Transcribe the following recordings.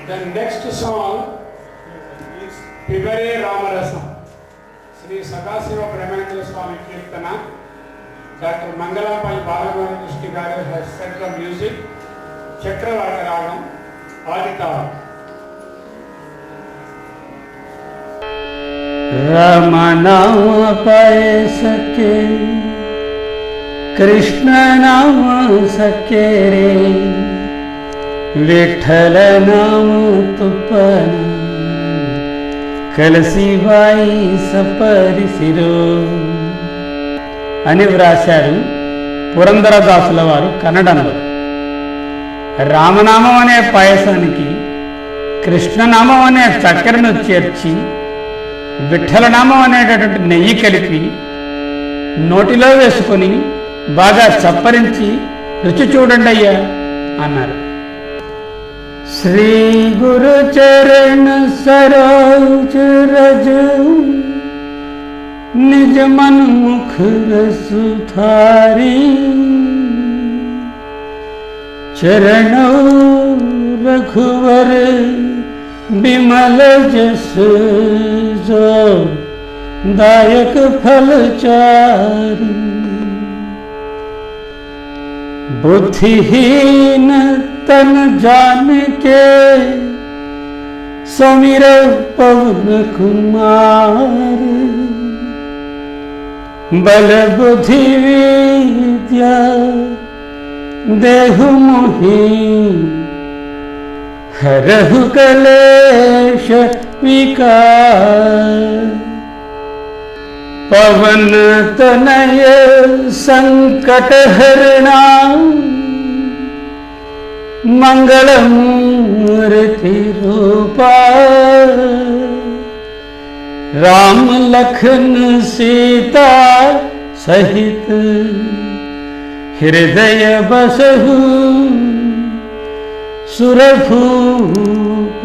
The next song is Pibare Ramarasam. Sri Sadasiva Premendra Swami Kirtana. Dr. Mangalapalli Balagopala Garu has set the music. Chakravarti Ragam, Aditaram. Ram नाम पाए सके कृष्ण नाम सके रे विठ्ठल नाम तुपन కలసివాయి సపరిసిరో అని వ్రాశారు పురందరదాసుల వారు కన్నడంలో. రామనామం అనే పాయసానికి కృష్ణనామం అనే చక్కెరను చేర్చి విఠ్ఠలనామం అనేటటువంటి నెయ్యి కలిపి నోటిలో వేసుకొని బాగా చప్పరించి రుచి చూడండి అయ్యా అన్నారు. శ్రీ గురు చరణ సరోజ రజ నిజ మన్ ముఖ సుధారి చరణ రఘువర बिमल जस जो दायक फलचारी बुद्धिहीन तन जान के समीर पवन कुमार बल बुद्धि विद्या देहु मोहि हरहु कलेश विकार पवन तनय संकट हरणा मंगल मूर्ति रूपा राम लखन सीता सहित हृदय बसहु సురభూప.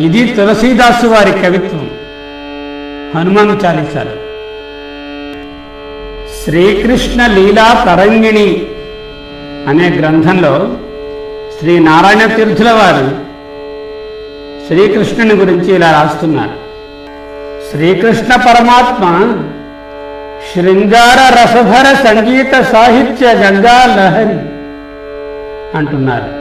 ఇది తులసీదాసు వారి కవిత్వం. హనుమాన్ చాలీసాలు. శ్రీకృష్ణ లీలా తరంగిణి అనే గ్రంథంలో శ్రీ నారాయణ తీర్థుల వారు శ్రీకృష్ణుని గురించి ఇలా రాస్తున్నారు. శ్రీకృష్ణ పరమాత్మ శృంగార రసభర సంగీత సాహిత్య గంగా లహరి అంటున్నారు.